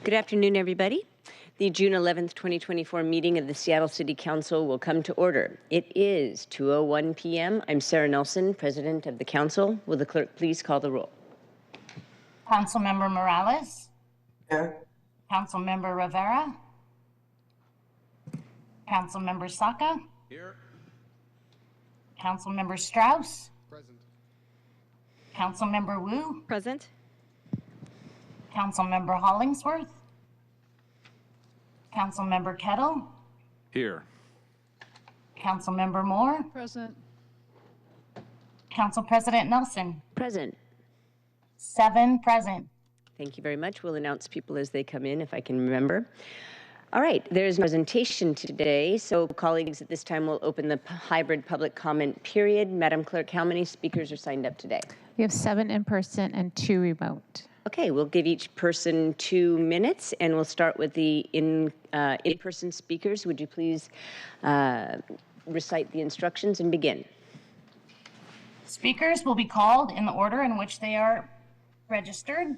Good afternoon, everybody. The June 11th, 2024 meeting of the Seattle City Council will come to order. It is 2:01 p.m. I'm Sarah Nelson, President of the Council. Will the clerk please call the roll? Councilmember Morales. Here. Councilmember Rivera. Councilmember Saka. Here. Councilmember Strauss. Present. Councilmember Wu. Present. Councilmember Hollingsworth. Councilmember Kettle. Here. Councilmember Moore. Present. Council President Nelson. Present. 7 present. Thank you very much. We'll announce people as they come in, if I can remember. All right, there's a presentation today, so colleagues, at this time we'll open the hybrid public comment period. Madam Clerk, how many speakers are signed up today? We have 7 in person and 2 remote. Okay, we'll give each person 2 minutes, and we'll start with the in-person speakers. Would you please recite the instructions and begin? Speakers will be called in the order in which they are registered.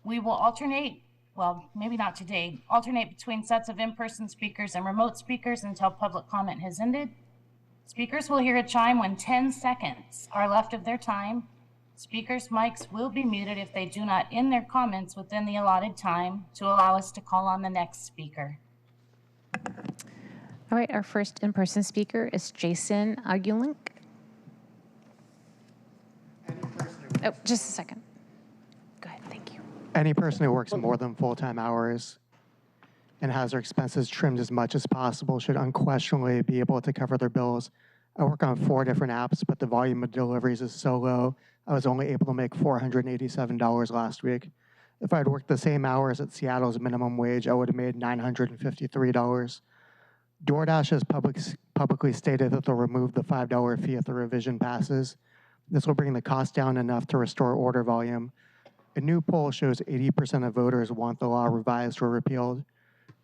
We will alternate, well, maybe not today, alternate between sets of in-person speakers and remote speakers until public comment has ended. Speakers will hear a chime when 10 seconds are left of their time. Speakers' mics will be muted if they do not end their comments within the allotted time to allow us to call on the next speaker. All right, our first in-person speaker is Jason Agulink. Oh, just a second. Go ahead, thank you. Any person who works more than full-time hours and has their expenses trimmed as much as possible should unquestionably be able to cover their bills. I work on 4 different apps, but the volume of deliveries is so low, I was only able to make $487 last week. If I'd worked the same hours at Seattle's minimum wage, I would have made $953. DoorDash has publicly stated that they'll remove the $5 fee if the revision passes. This will bring the cost down enough to restore order volume. A new poll shows 80% of voters want the law revised or repealed.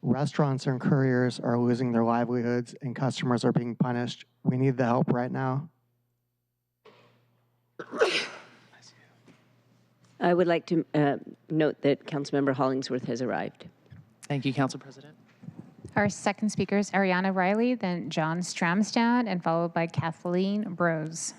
Restaurants and couriers are losing their livelihoods and customers are being punished. We need the help right now. I would like to note that Councilmember Hollingsworth has arrived. Thank you, Council President. Our second speaker is Ariana Riley, then John Stramstad, and followed by Kathleen Brose.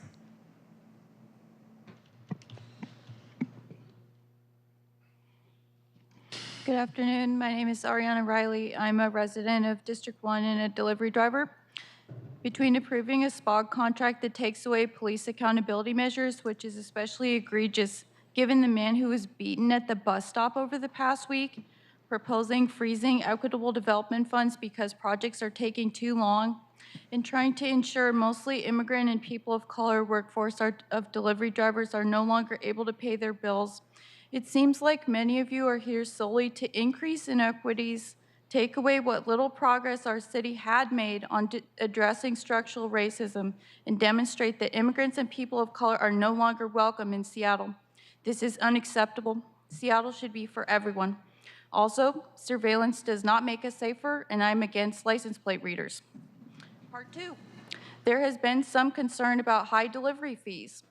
Good afternoon. My name is Ariana Riley. I'm a resident of District 1 and a delivery driver. Between approving a SPOG contract that takes away police accountability measures, which is especially egregious given the man who was beaten at the bus stop over the past week, proposing freezing equitable development funds because projects are taking too long, and trying to ensure mostly immigrant and people of color workforce of delivery drivers are no longer able to pay their bills, it seems like many of you are here solely to increase inequities, take away what little progress our city had made on addressing structural racism, and demonstrate that immigrants and people of color are no longer welcome in Seattle. This is unacceptable. Seattle should be for everyone. Also, surveillance does not make us safer, and I'm against license plate readers. Part 2. There has been some concern about high delivery fees.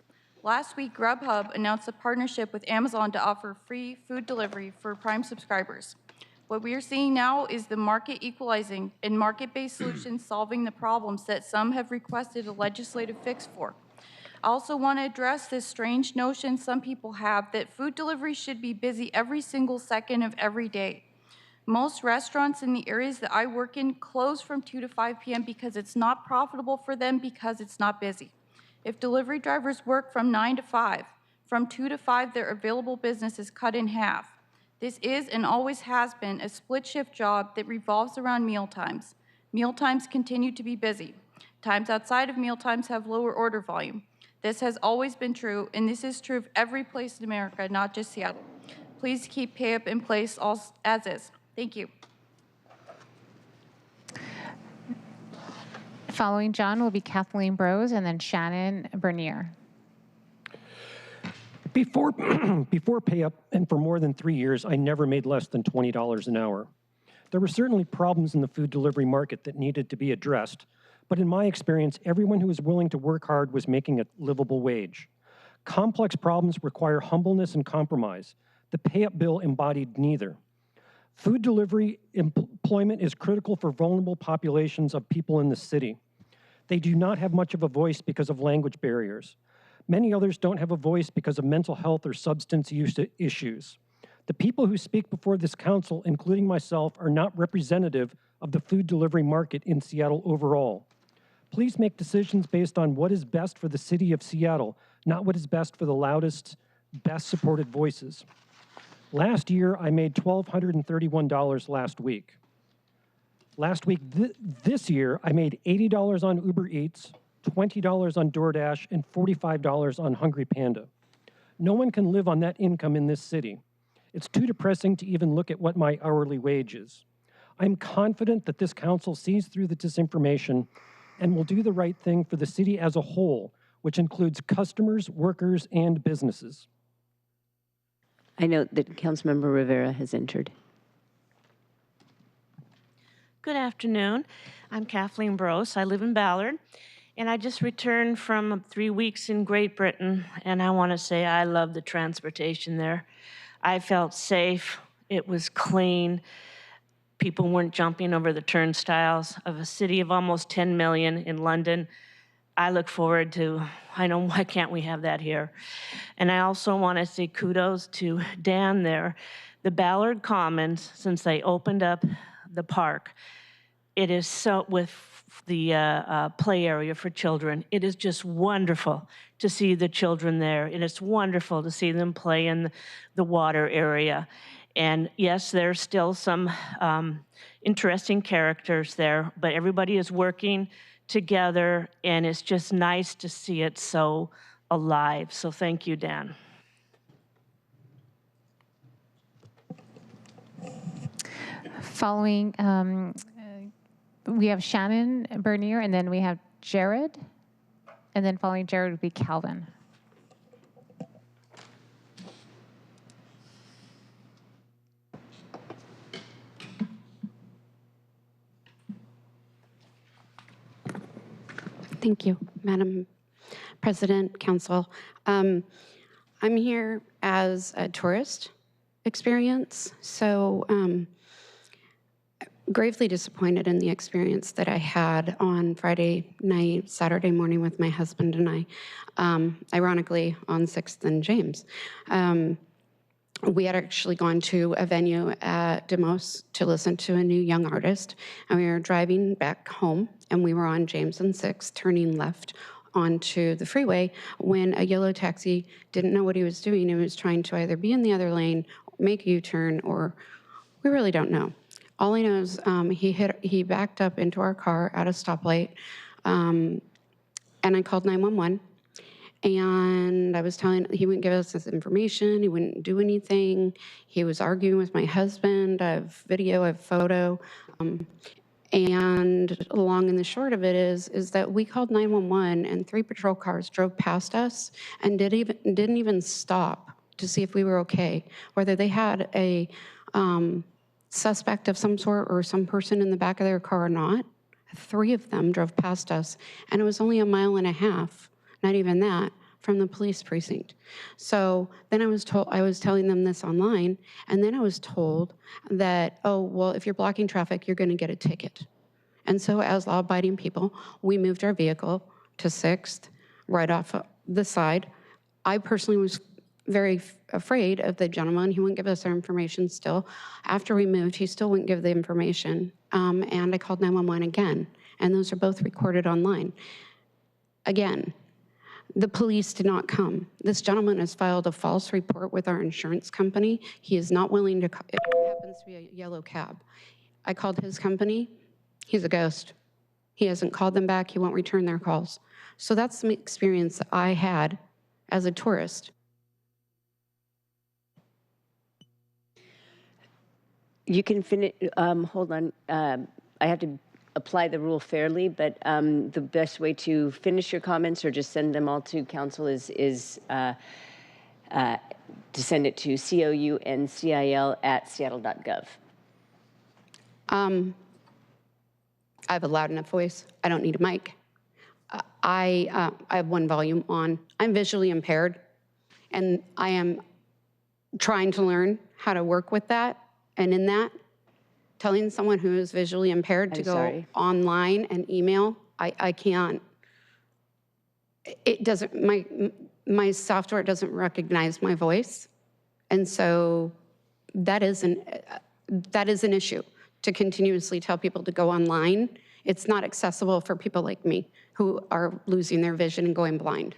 Last week, Grubhub announced a partnership with Amazon to offer free food delivery for Prime subscribers. What we are seeing now is the market equalizing and market-based solutions solving the problems that some have requested a legislative fix for. I also want to address this strange notion some people have that food delivery should be busy every single second of every day. Most restaurants in the areas that I work in close from 2 to 5 p.m. because it's not profitable for them because it's not busy. If delivery drivers work from 9 to 5, from 2 to 5, their available business is cut in half. This is and always has been a split shift job that revolves around mealtimes. Mealtimes continue to be busy. Times outside of mealtimes have lower order volume. This has always been true, and this is true of every place in America, not just Seattle. Please keep pay up in place as is. Thank you. Following John will be Kathleen Brose and then Shannon Bernier. Before pay up, and for more than 3 years, I never made less than $20 an hour. There were certainly problems in the food delivery market that needed to be addressed, but in my experience, everyone who was willing to work hard was making a livable wage. Complex problems require humbleness and compromise. The pay up bill embodied neither. Food delivery employment is critical for vulnerable populations of people in the city. They do not have much of a voice because of language barriers. Many others don't have a voice because of mental health or substance use issues. The people who speak before this council, including myself, are not representative of the food delivery market in Seattle overall. Please make decisions based on what is best for the city of Seattle, not what is best for the loudest, best supported voices. Last year, I made $1,231 last week. This year, I made $80 on Uber Eats, $20 on DoorDash, and $45 on Hungry Panda. No one can live on that income in this city. It's too depressing to even look at what my hourly wage is. I'm confident that this council sees through the disinformation and will do the right thing for the city as a whole, which includes customers, workers, and businesses. I note that Councilmember Rivera has entered. Good afternoon. I'm Kathleen Brose. I live in Ballard, and I just returned from 3 weeks in Great Britain, and I want to say I love the transportation there. I felt safe. It was clean. People weren't jumping over the turnstiles of a city of almost 10 million in London. I look forward to, I know, why can't we have that here? And I also want to say kudos to Dan there. The Ballard Commons, since they opened up the park, it is so, with the play area for children, it is just wonderful to see the children there. And it's wonderful to see them play in the water area. And yes, there's still some interesting characters there, but everybody is working together, and it's just nice to see it so alive. So thank you, Dan. Following, we have Shannon Bernier, and then we have Jared, and then following Jared would be Calvin. Thank you, Madam President, Council. I'm here as a tourist experience, so gravely disappointed in the experience that I had on Friday night, Saturday morning with my husband and I, ironically on 6th and James. We had actually gone to a venue at Demos to listen to a new young artist, and we were driving back home, and we were on James and 6th, turning left onto the freeway, when a yellow taxi didn't know what he was doing. He was trying to either be in the other lane, make a U-turn, or we really don't know. All I know is he backed up into our car at a stoplight, and I called 911. And I was telling, he wouldn't give us this information, he wouldn't do anything. He was arguing with my husband. I have video, I have photo. And the long and the short of it is that we called 911 and 3 patrol cars drove past us and didn't even stop to see if we were okay, whether they had a suspect of some sort or some person in the back of their car or not. 3 of them drove past us, and it was only 1.5 miles, not even that, from the police precinct. So then I was telling them this online, and then I was told that, oh, well, if you're blocking traffic, you're gonna get a ticket. And so as law-abiding people, we moved our vehicle to 6th, right off the side. I personally was very afraid of the gentleman. He wouldn't give us our information still. After we moved, he still wouldn't give the information. And I called 911 again, and those are both recorded online. Again, the police did not come. This gentleman has filed a false report with our insurance company. He is not willing to, it happens to be a yellow cab. I called his company. He's a ghost. He hasn't called them back. He won't return their calls. So that's the experience that I had as a tourist. You can finish, hold on. I have to apply the rule fairly, but the best way to finish your comments or just send them all to council is to send it to council@seattle.gov. I have a loud enough voice. I don't need a mic. I have 1 volume on. I'm visually impaired, and I am trying to learn how to work with that and in that. Telling someone who is visually impaired to I'm go sorry. online and email, I can't. It doesn't, my software doesn't recognize my voice. And so that is an issue, to continuously tell people to go online. It's not accessible for people like me who are losing their vision and going blind.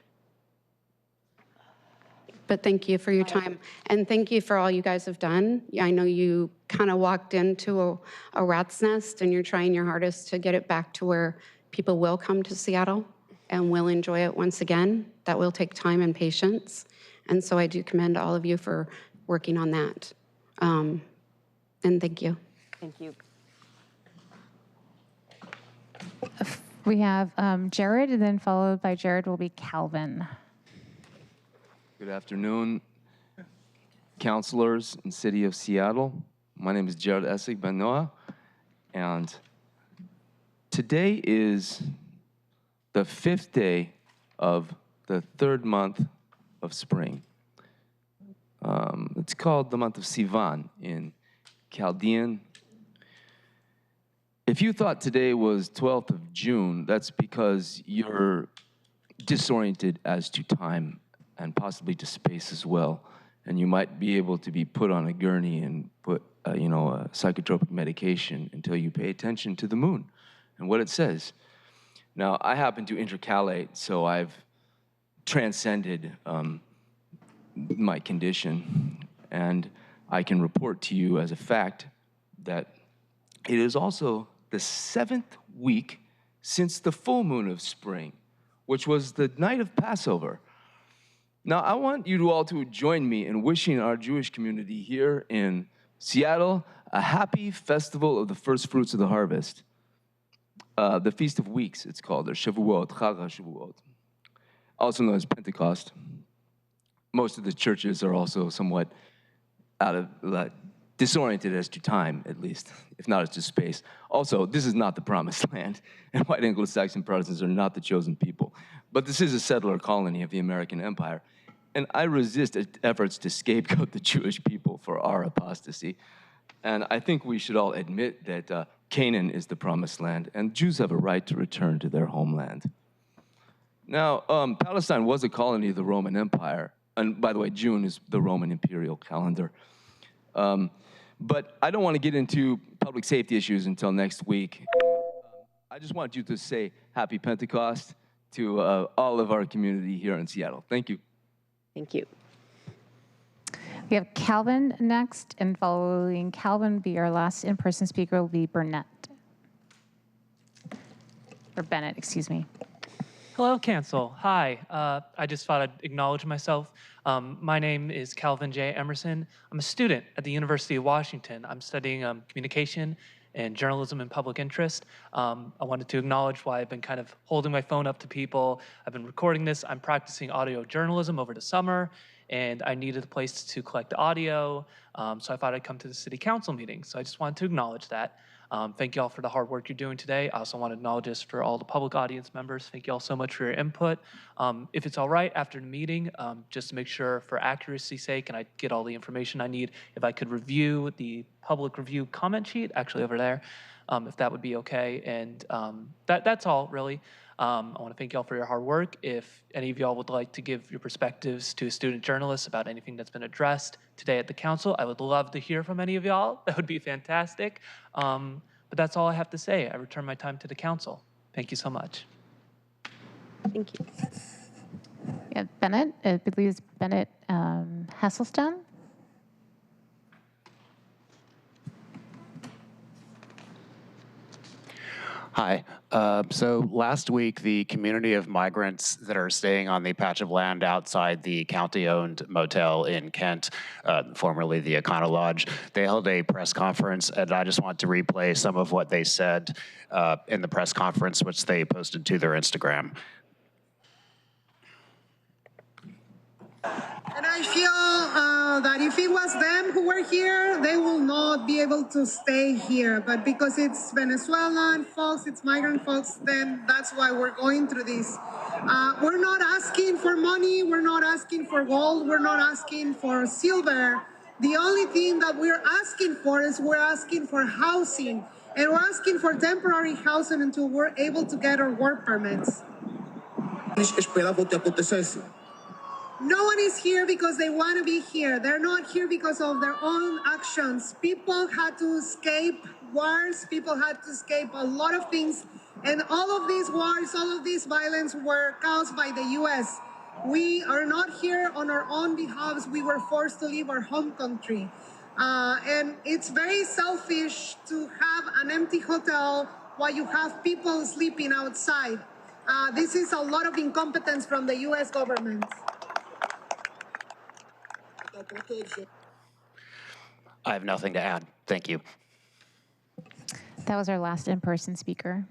But thank you for your time, and thank you for all you guys have done. I know you kind of walked into a rat's nest, and you're trying your hardest to get it back to where people will come to Seattle and will enjoy it once again. That will take time and patience, and so I do commend all of you for working on that. And thank you. Thank you. We have Jared, and then followed by Jared will be Calvin. Good afternoon, councilors in City of Seattle. My name is Jared Essig Benoa, and today is the 5th day of the 3rd month of spring. It's called the month of Sivan in Chaldean. If you thought today was 12th of June, that's because you're disoriented as to time and possibly to space as well. And you might be able to be put on a gurney and put, a psychotropic medication until you pay attention to the moon and what it says. Now, I happen to intercalate, so I've transcended my condition, and I can report to you as a fact that it is also the 7th week since the full moon of spring, which was the night of Passover. Now, I want you all to join me in wishing our Jewish community here in Seattle a happy festival of the first fruits of the harvest. The Feast of Weeks, it's called, or Shavuot, Chag HaShavuot, also known as Pentecost. Most of the churches are also somewhat disoriented as to time, at least, if not as to space. Also, this is not the promised land, and white Anglo-Saxon Protestants are not the chosen people. But this is a settler colony of the American Empire, and I resist efforts to scapegoat the Jewish people for our apostasy. And I think we should all admit that Canaan is the promised land, and Jews have a right to return to their homeland. Now, Palestine was a colony of the Roman Empire, and by the way, June is the Roman imperial calendar. But I don't want to get into public safety issues until next week. I just want you to say Happy Pentecost to all of our community here in Seattle. Thank you. Thank you. We have Calvin next, and following Calvin will be our last in-person speaker will be Burnett. Or Bennett, excuse me. Hello, Council. Hi. I just thought I'd acknowledge myself. My name is Calvin J. Emerson. I'm a student at the University of Washington. I'm studying communication and journalism and public interest. I wanted to acknowledge why I've been kind of holding my phone up to people. I've been recording this. I'm practicing audio journalism over the summer, and I needed a place to collect audio, so I thought I'd come to the City Council meeting. So I just wanted to acknowledge that. Thank you all for the hard work you're doing today. I also want to acknowledge this for all the public audience members. Thank you all so much for your input. If it's all right, after the meeting, just to make sure for accuracy's sake, and I get all the information I need, if I could review the public review comment sheet, actually over there, if that would be okay. And that's all, really. I want to thank you all for your hard work. If any of y'all would like to give your perspectives to a student journalist about anything that's been addressed today at the council, I would love to hear from any of y'all. That would be fantastic. But that's all I have to say. I return my time to the council. Thank you so much. Thank you. Yeah, Bennett, I believe it's Bennett Hasselstone. Hi. So last week, the community of migrants that are staying on the patch of land outside the county-owned motel in Kent, formerly the Econo Lodge, they held a press conference, and I just want to replay some of what they said in the press conference, which they posted to their Instagram. And I feel that if it was them who were here, they will not be able to stay here. But because it's Venezuelan folks, it's migrant folks, then that's why we're going through this. We're not asking for money. We're not asking for gold. We're not asking for silver. The only thing that we're asking for is we're asking for housing, and we're asking for temporary housing until we're able to get our work permits. No one is here because they want to be here. They're not here because of their own actions. People had to escape wars. People had to escape a lot of things. And all of these wars, all of this violence were caused by the U.S. We are not here on our own behalves. We were forced to leave our home country. And it's very selfish to have an empty hotel while you have people sleeping outside. This is a lot of incompetence from the U.S. government. I have nothing to add. Thank you. That was our last in-person speaker.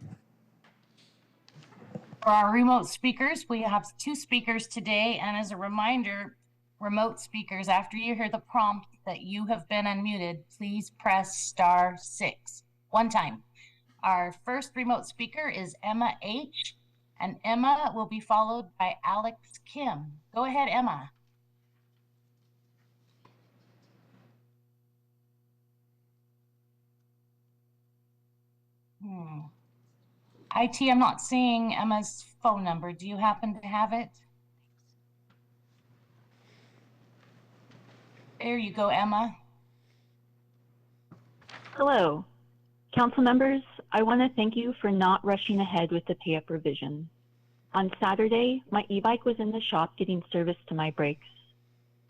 For our remote speakers, we have 2 speakers today. And as a reminder, remote speakers, after you hear the prompt that you have been unmuted, please press *6 one time. Our first remote speaker is Emma H. And Emma will be followed by Alex Kim. Go ahead, Emma. IT, I'm not seeing Emma's phone number. Do you happen to have it? There you go, Emma. Hello. Council members, I want to thank you for not rushing ahead with the pay-up revision. On Saturday, my e-bike was in the shop getting service to my brakes.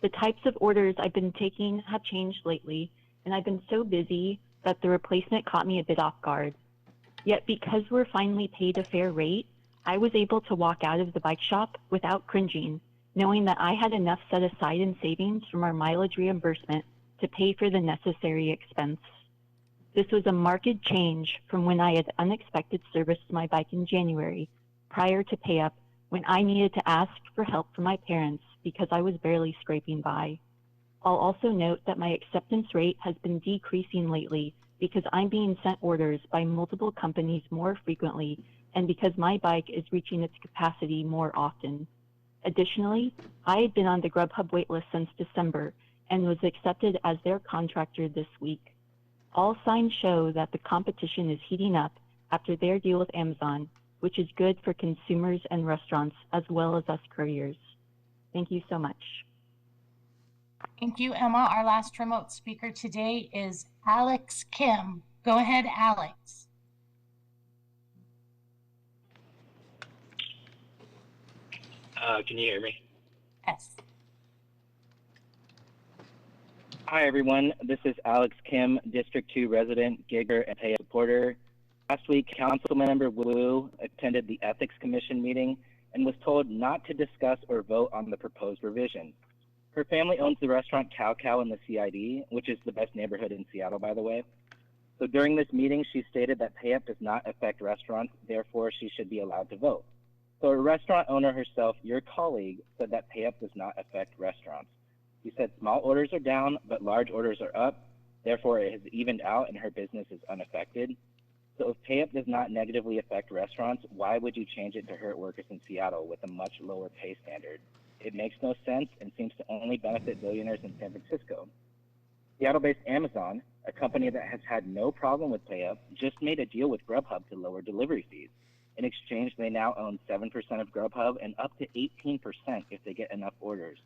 The types of orders I've been taking have changed lately, and I've been so busy that the replacement caught me a bit off guard. Yet because we're finally paid a fair rate, I was able to walk out of the bike shop without cringing, knowing that I had enough set aside in savings from our mileage reimbursement to pay for the necessary expense. This was a marked change from when I had unexpected service to my bike in January, prior to pay up, when I needed to ask for help from my parents because I was barely scraping by. I'll also note that my acceptance rate has been decreasing lately because I'm being sent orders by multiple companies more frequently and because my bike is reaching its capacity more often. Additionally, I had been on the Grubhub waitlist since December and was accepted as their contractor this week. All signs show that the competition is heating up after their deal with Amazon, which is good for consumers and restaurants as well as us couriers. Thank you so much. Thank you, Emma. Our last remote speaker today is Alex Kim. Go ahead, Alex. Can you hear me? Yes. Hi, everyone. This is Alex Kim, District 2 resident, gigger, and pay supporter. Last week, Councilmember Wu attended the Ethics Commission meeting and was told not to discuss or vote on the proposed revision. Her family owns the restaurant Cow Cow in the CID, which is the best neighborhood in Seattle, by the way. So during this meeting, she stated that pay-up does not affect restaurants, therefore she should be allowed to vote. So a restaurant owner herself, your colleague, said that pay-up does not affect restaurants. She said small orders are down, but large orders are up, therefore it has evened out and her business is unaffected. So if pay-up does not negatively affect restaurants, why would you change it to hurt workers in Seattle with a much lower pay standard? It makes no sense and seems to only benefit billionaires in San Francisco. Seattle-based Amazon, a company that has had no problem with pay-up, just made a deal with Grubhub to lower delivery fees. In exchange, they now own 7% of Grubhub and up to 18% if they get enough orders.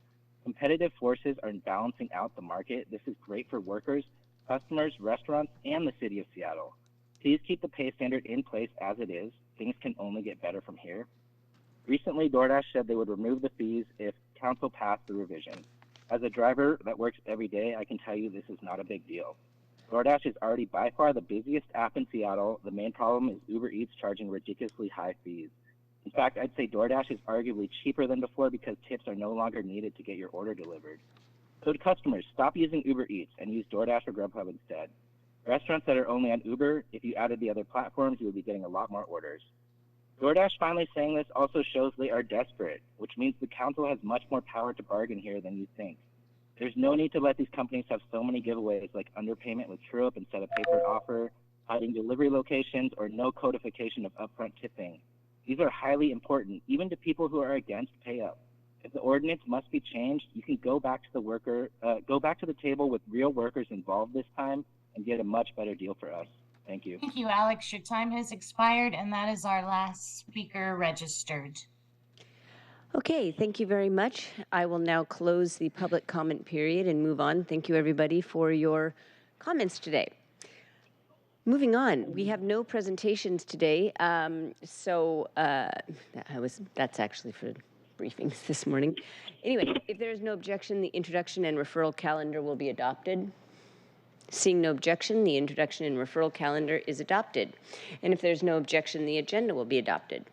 Competitive forces are balancing out the market. This is great for workers, customers, restaurants, and the city of Seattle. Please keep the pay standard in place as it is. Things can only get better from here. Recently, DoorDash said they would remove the fees if council passed the revision. As a driver that works every day, I can tell you this is not a big deal. DoorDash is already by far the busiest app in Seattle. The main problem is Uber Eats charging ridiculously high fees. In fact, I'd say DoorDash is arguably cheaper than before because tips are no longer needed to get your order delivered. So to customers, stop using Uber Eats and use DoorDash or Grubhub instead. Restaurants that are only on Uber, if you added the other platforms, you would be getting a lot more orders. DoorDash finally saying this also shows they are desperate, which means the council has much more power to bargain here than you think. There's no need to let these companies have so many giveaways like underpayment with true-up instead of paper offer, hiding delivery locations, or no codification of upfront tipping. These are highly important, even to people who are against pay-up. If the ordinance must be changed, you can go back to the table with real workers involved this time and get a much better deal for us. Thank you. Thank you, Alex. Your time has expired, and that is our last speaker registered. Okay, thank you very much. I will now close the public comment period and move on. Thank you, everybody, for your comments today. Moving on, we have no presentations today, that's actually for briefings this morning. Anyway, if there is no objection, the introduction and referral calendar will be adopted. Seeing no objection, the introduction and referral calendar is adopted. And if there's no objection, the agenda will be adopted.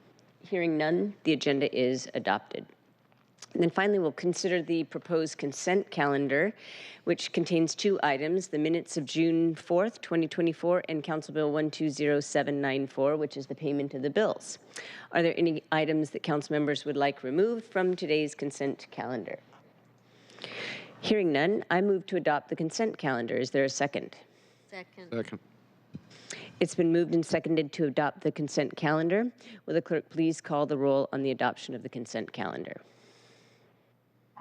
Hearing none, the agenda is adopted. And then finally, we'll consider the proposed consent calendar, which contains two items, the minutes of June 4th, 2024, and Council Bill 120794, which is the payment of the bills. Are there any items that council members would like removed from today's consent calendar? Hearing none, I move to adopt the consent calendar. Is there a second? Second. It's been moved and seconded to adopt the consent calendar. Will the clerk please call the roll on the adoption of the consent calendar?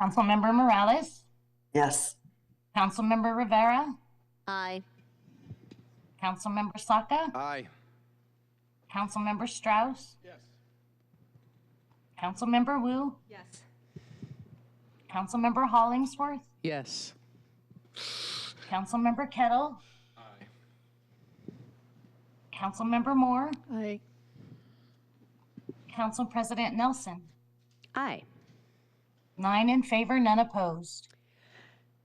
Councilmember Morales? Yes. Councilmember Rivera? Aye. Councilmember Saka? Aye. Councilmember Strauss? Yes. Councilmember Wu? Yes. Councilmember Hollingsworth? Yes. Councilmember Kettle? Aye. Councilmember Moore? Aye. Council President Nelson? Aye. 9 in favor, none opposed.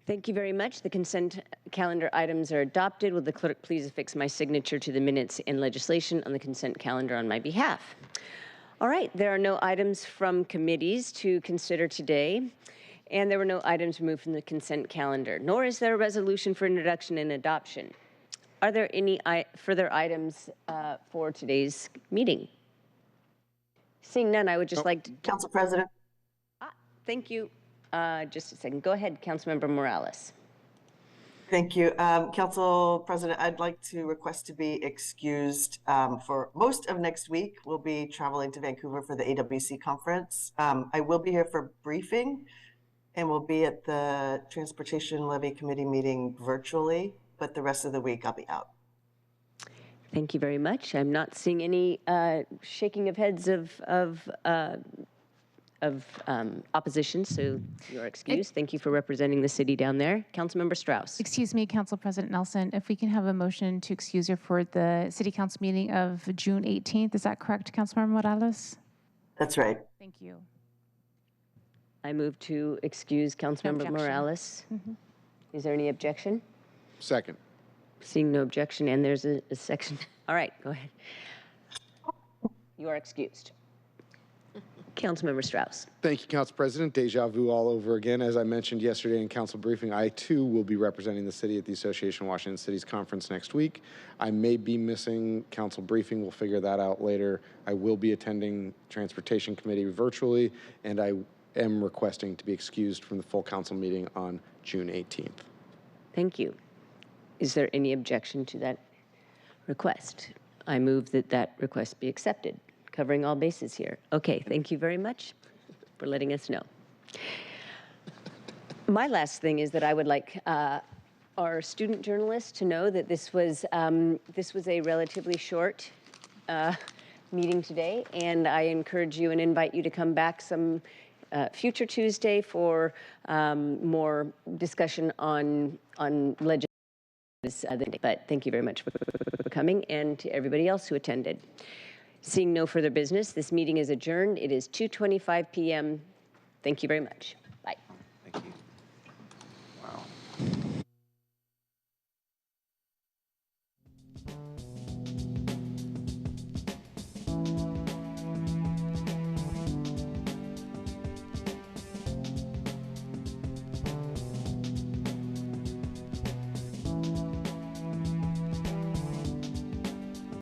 Thank you very much. The consent calendar items are adopted. Will the clerk please affix my signature to the minutes and legislation on the consent calendar on my behalf? All right, there are no items from committees to consider today, and there were no items removed from the consent calendar, nor is there a resolution for introduction and adoption. Are there any further items for today's meeting? Seeing none, I would just like to... Council President. Thank you. Just a second. Go ahead, Councilmember Morales. Thank you. Council President, I'd like to request to be excused for most of next week. We'll be traveling to Vancouver for the AWC conference. I will be here for briefing and we'll be at the Transportation Levy Committee meeting virtually, but the rest of the week I'll be out. Thank you very much. I'm not seeing any shaking of heads of opposition, so you're excused. Thank you for representing the city down there. Councilmember Strauss. Excuse me, Council President Nelson, if we can have a motion to excuse you for the City Council meeting of June 18th. Is that correct, Councilmember Morales? That's right. Thank you. I move to excuse Councilmember Morales. Is there any objection? Second. Seeing no objection, and there's a section. All right, go ahead. You are excused. Councilmember Strauss. Thank you, Council President. Deja vu all over again. As I mentioned yesterday in council briefing, I too will be representing the city at the Association of Washington Cities Conference next week. I may be missing council briefing. We'll figure that out later. I will be attending Transportation Committee virtually, and I am requesting to be excused from the full council meeting on June 18th. Thank you. Is there any objection to that request? I move that that request be accepted. Covering all bases here. Okay, thank you very much for letting us know. My last thing is that I would like our student journalists to know that this was a relatively short meeting today, and I encourage you and invite you to come back some future Tuesday for more discussion on legislation. But thank you very much for coming, and to everybody else who attended. Seeing no further business, this meeting is adjourned. It is 2:25 p.m. Thank you very much.